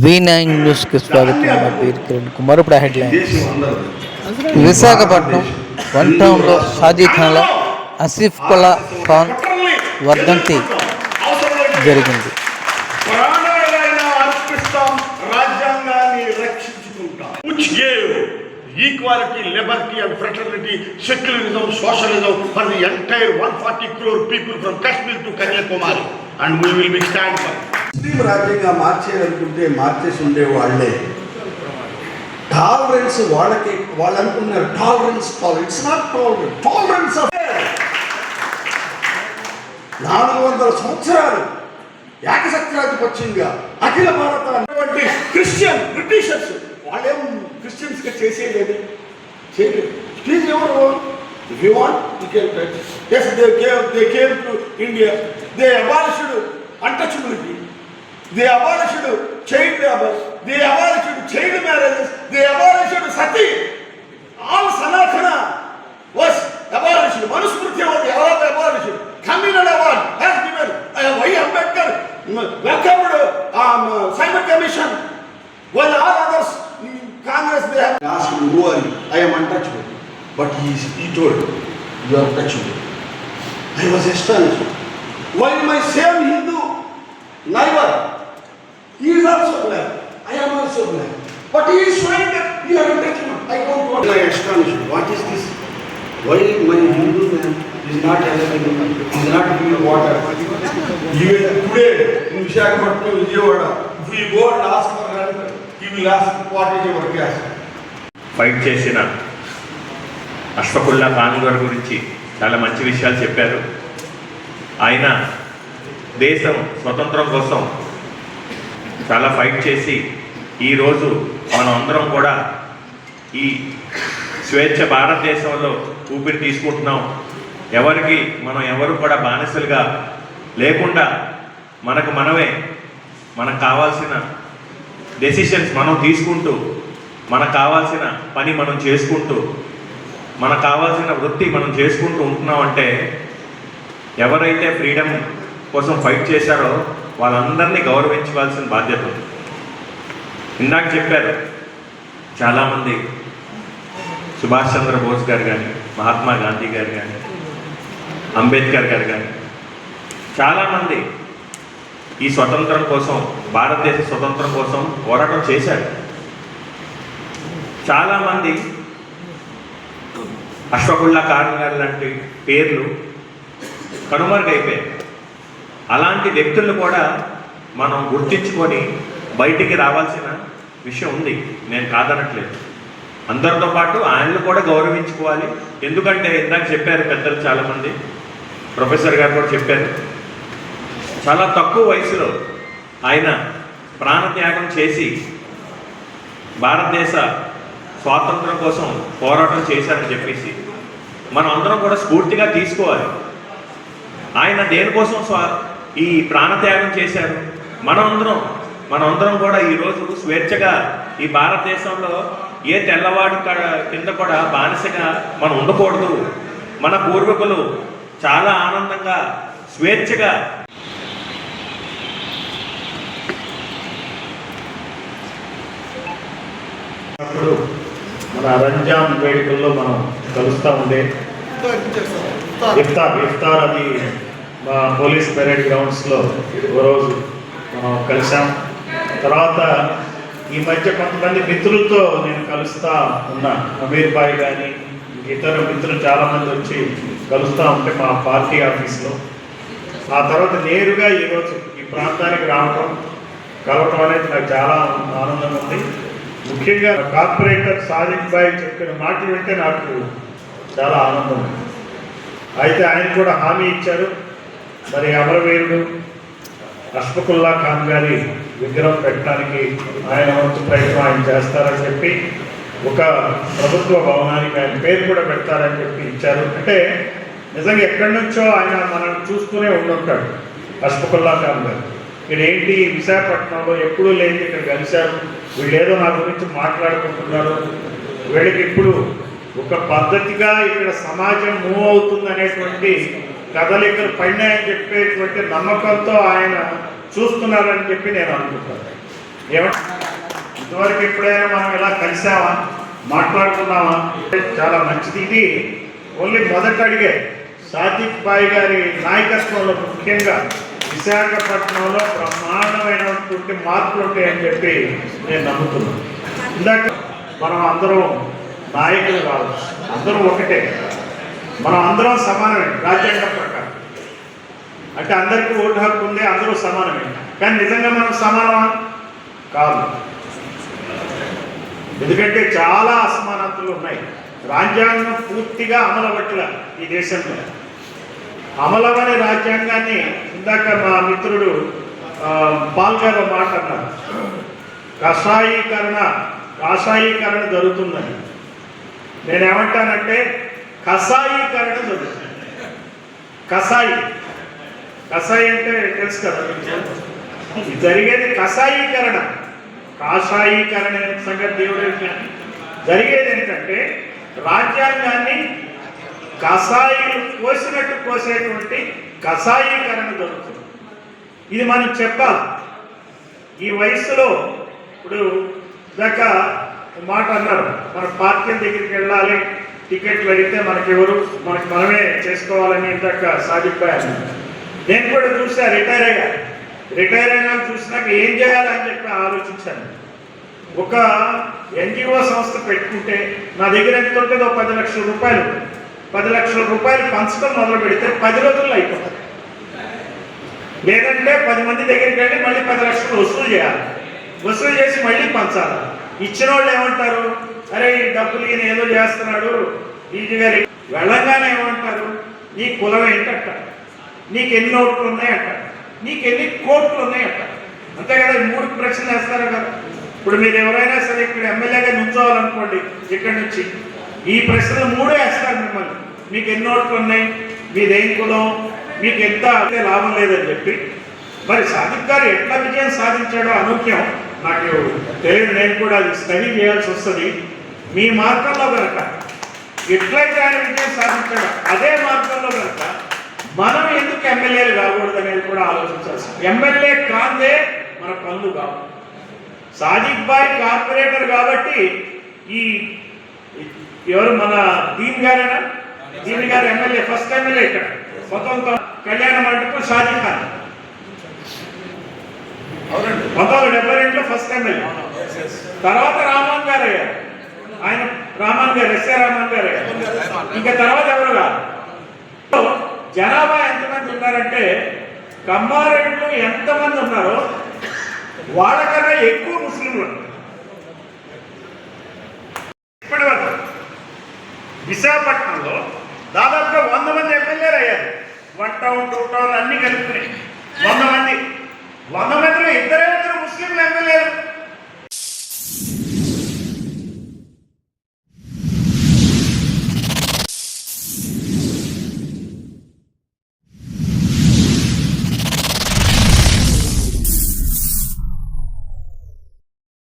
V9 న్యూస్కి స్వాగతం. నా పేరు కిరణ్ కుమార్. ఇప్పుడు హెడ్లైన్స్. విశాఖపట్నం వన్ టౌన్లో షాజీ ఖాన్ల ఆసిఫ్ ఉల్లా ఖాన్ వర్ధంతి జరిగింది. Equality, liberty and fraternity, secularism, socialism for the entire 140 crore people from Kashmir to Kanyakumari, and we will be stand for. ముస్లిం రాజ్యంగా మార్చేయాలనుకుంటే మార్చేసి ఉండేవాళ్లే. టాలరెన్స్ వాళ్ళకి వాళ్ళు అనుకున్నారు. టాలరెన్స్ ఇట్స్ నాట్ టాలరెన్స్ 400 సంవత్సరాలు ఏకసత్యాధిపత్యంగా అఖిల భారత అటువంటి క్రిస్టియన్ బ్రిటిషర్స్ వాళ్ళేం క్రిస్టియన్స్ గా చేసేయలేదు. ప్లీజ్ ఎవరు if you want you can yes they came to India, they abolished untouchability, they abolished child labor, they abolished child marriages, they abolished sati, all sanatana was abolished. Manusmriti was abolished. Communal award has given Y. Ambedkar welcomed Simon Commission, while all others Congress they have asked him, who are you? I am untouchable. But he told, you are touchable. I was astonished. While my same Hindu neighbor, he is also black. I am also black. But he is showing that you are untouchable. I don't want. I am astonished. What is this? Why my Hindu man is not eligible? He is not giving water. Even today in Visakhapatnam, Vijayawada, if we go and ask for rent, he will ask what is your caste. Fight చేసిన అష్ఫక్ ఉల్లా ఖాన్ గారి గురించి చాలా మంచి విషయాలు చెప్పారు. ఆయన దేశం స్వతంత్రం కోసం చాలా ఫైట్ చేసి ఈరోజు మనం అందరం కూడా ఈ స్వేచ్ఛ భారతదేశంలో ఊపిరి తీసుకుంటున్నాం. ఎవరు కూడా బానిసలుగా లేకుండా మనకు కావాల్సిన డెసిషన్స్ మనం తీసుకుంటూ, మనకు కావాల్సిన పని మనం చేసుకుంటూ, మనకు కావాల్సిన వృత్తి మనం చేసుకుంటూ ఉంటున్నామంటే ఎవరైతే ఫ్రీడమ్ కోసం ఫైట్ చేశారో వాళ్ళందరినీ గౌరవించవలసిన బాధ్యత ఉంది. ఇందాక చెప్పారు చాలామంది, సుభాష్ చంద్రబోస్ గారు కానీ, మహాత్మా గాంధీ గారు కానీ, అంబేద్కర్ గారు కానీ చాలామంది ఈ స్వతంత్రం కోసం, భారతదేశ స్వతంత్రం కోసం పోరాటం చేశారు. చాలామంది అష్ఫక్ ఉల్లా ఖాన్ గారు లాంటి పేర్లు కనుమరుగైపోయాయి. అలాంటి వ్యక్తులను కూడా మనం గుర్తించుకొని బయటికి రావాల్సిన విషయం ఉంది. నేను కాదనట్లేదు. అందరితో పాటు ఆయనను కూడా గౌరవించుకోవాలి. ఎందుకంటే ఇందాక చెప్పారు పెద్దలు చాలామంది, ప్రొఫెసర్ గారు కూడా చెప్పారు, చాలా తక్కువ వయసులో ఆయన ప్రాణత్యాగం చేసి భారతదేశ స్వాతంత్రం కోసం పోరాటం చేశారని చెప్పేసి మనం అందరం కూడా స్ఫూర్తిగా తీసుకోవాలి. ఆయన దేనికోసం ఈ ప్రాణత్యాగం చేశారు? మనందరం కూడా ఈరోజు స్వేచ్ఛగా ఈ భారతదేశంలో ఏ తెల్లవాడి కింద కూడా బానిసగా మనం ఉండకూడదు. మన పూర్వీకులు చాలా ఆనందంగా స్వేచ్ఛగా అప్పుడు మన రంజాన్ వేడుకల్లో మనం కలుస్తూ ఉండే ఇఫ్తార్ అది మా పోలీస్ పెరేడ్ గ్రౌండ్స్లో ఒకరోజు మనం కలిసాం. తర్వాత ఈ మధ్య కొంతమంది మిత్రులతో నేను కలుస్తూ ఉన్నా. అమీర్ భాయ్ కానీ ఇతర మిత్రులు చాలామంది వచ్చి కలుస్తూ ఉంటే మా పార్టీ ఆఫీస్లో. ఆ తర్వాత నేరుగా ఈరోజు ఈ ప్రాంతానికి కలవటం అనేది నాకు చాలా ఆనందంగా ఉంది. ముఖ్యంగా కార్పొరేటర్ సాదిక్ భాయ్ చెప్పిన మాటలు వింటే నాకు చాలా ఆనందం ఉంది. అయితే ఆయన కూడా హామీ ఇచ్చారు, మరి అమరవీరుడు అష్ఫక్ ఉల్లా ఖాన్ గారి విగ్రహం పెట్టడానికి ఆయన వంతు ప్రయత్నం ఆయన చేస్తారని చెప్పి ఒక ప్రభుత్వ భవనానికి ఆయన పేరు కూడా పెడతారని చెప్పి ఇచ్చారు. అంటే నిజంగా ఎక్కడి నుంచో ఆయన మనల్ని చూస్తూనే ఉండుంటాడు అష్ఫక్ ఉల్లా ఖాన్ గారు. ఇక్కడ ఏంటి విశాఖపట్నంలో ఎప్పుడూ లేని ఇక్కడ కలిశారు, వీళ్ళు ఏదో నా గురించి మాట్లాడుకుంటున్నారు, వీళ్ళకి ఇప్పుడు ఒక పద్ధతిగా ఇక్కడ సమాజం మూవ్ అవుతుంది అనేటువంటి కదలికలు పడినాయని చెప్పేటువంటి నమ్మకంతో ఆయన చూస్తున్నారని చెప్పి నేను అనుకుంటాను. ఏమంటే ఇంతవరకు ఎప్పుడైనా మనం ఇలా కలిసామా, మాట్లాడుకున్నామా? చాలా మంచిది. ఇది ఓన్లీ మొదటి అడిగే సాదిక్ భాయ్ గారి నాయకత్వంలో ముఖ్యంగా విశాఖపట్నంలో బ్రహ్మాండమైనటువంటి మార్పులు ఉంటాయని చెప్పి నేను నమ్ముతున్నాను. ఇందాక మనం అందరం నాయకులు కావచ్చు, అందరూ ఒకటే, మనం అందరం సమానమే రాజ్యాంగం ప్రకారం. అంటే అందరికీ ఓటు హక్కు ఉంది, అందరూ సమానమే. కానీ నిజంగా మనం సమానమా? కాదు. ఎందుకంటే చాలా అసమానతలు ఉన్నాయి. రాజ్యాంగం పూర్తిగా అమలవట్ల ఈ దేశంలో. అమలవని రాజ్యాంగాన్ని ఇందాక మా మిత్రుడు పాల్గారు మాట అన్నారు, కాషాయీకరణ జరుగుతుందని. నేనేమంటానంటే కషాయీకరణ జరుగుతుంది. కషాయి అంటే తెలుసు కదా, జరిగేది కషాయీకరణ. కాషాయీకరణ సంగతి దేవుడు జరిగేది ఏంటంటే రాజ్యాంగాన్ని కషాయిలు కోసినట్టు కోసేటువంటి కషాయీకరణ జరుగుతుంది. ఇది మనం చెప్పాలి. ఈ వయసులో ఇప్పుడు దాకా మాట అన్నారు, మన పార్టీ దగ్గరికి వెళ్ళాలి, టికెట్లు అడిగితే మనకెవరు, మనమే చేసుకోవాలని ఇందాక సాదిక్ భాయ్ అన్నారు. నేను కూడా చూసా, రిటైర్ అయినా చూసినాక ఏం చేయాలని చెప్పి ఆలోచించాను. ఒక ఎన్జిఓ సంస్థ పెట్టుకుంటే నా దగ్గర ఎంత ఉంటుందో 10 లక్షల రూపాయలు, 10 లక్షల రూపాయలు పంచడం మొదలు పెడితే 10 రోజుల్లో అయిపోతుంది. లేదంటే 10 మంది దగ్గరికి వెళ్ళి మళ్ళీ 10 లక్షలు వసూలు చేయాలి, వసూలు చేసి మళ్ళీ పంచాలి. ఇచ్చిన వాళ్ళు ఏమంటారు, అరే ఈ డబ్బులు ఈయన ఏదో చేస్తున్నాడు ఈజీగా. వెళ్ళంగానే ఏమంటారు, నీ కులం ఏంటంట, నీకు ఎన్ని ఓట్లు ఉన్నాయంట, నీకు ఎన్ని కోట్లు ఉన్నాయంట. అంతే కదా, 3 ప్రశ్నలు వేస్తారు కదా. ఇప్పుడు మీరు ఎవరైనా సరే ఇక్కడ ఎమ్మెల్యేగా నుంచోవాలనుకోండి, ఇక్కడి నుంచి ఈ ప్రశ్నలు 3 వేస్తారు మిమ్మల్ని. మీకు ఎన్ని ఓట్లు ఉన్నాయి, మీదేం కులం, మీకు ఎంత అంటే లాభం లేదని చెప్పి. మరి సాదిక్ గారు ఎట్లా విజయం సాధించాడో అనూహ్యం, నాకు తెలియదు. నేను కూడా అది స్టడీ చేయాల్సి వస్తుంది. మీ మార్గంలో కనుక ఎట్లయితే ఆయన విజయం సాధించాడో అదే మార్గంలో కనుక మనం ఎందుకు ఎమ్మెల్యేలు కాకూడదు అనేది కూడా ఆలోచించాల్సి. ఎమ్మెల్యే కాదే మన పనులు కావు. సాదిక్ భాయ్ కార్పొరేటర్ కాబట్టి ఈ ఎవరు మన దీన్ గారేనా, దీన్ గారు ఎమ్మెల్యే, ఫస్ట్ ఎమ్మెల్యే ఇక్కడ మొత్తం కళ్యాణ మండపం షాజీ ఖాన్ 1972లో ఫస్ట్ ఎమ్మెల్యే. తర్వాత రామన్ గారు అయ్యారు, ఆయన రామన్ గారు, ఎస్ఏ రామన్ గారు అయ్యారు. ఇంకా తర్వాత ఎవరు కాదు. జనాభా ఎంతమంది ఉన్నారంటే కమ్మారెడ్డిలో ఎంతమంది ఉన్నారో వాళ్ళకన్నా ఎక్కువ ముస్లింలు ఉన్నారు. ఇప్పటి వరకు విశాఖపట్నంలో దాదాపుగా 100 మంది ఎమ్మెల్యేలు అయ్యారు. 1 టౌన్ 2 టౌన్ అన్ని కలుపుకుని 100 మంది. 100 మందిలో 2 ముస్లింలు ఎమ్మెల్యేలు.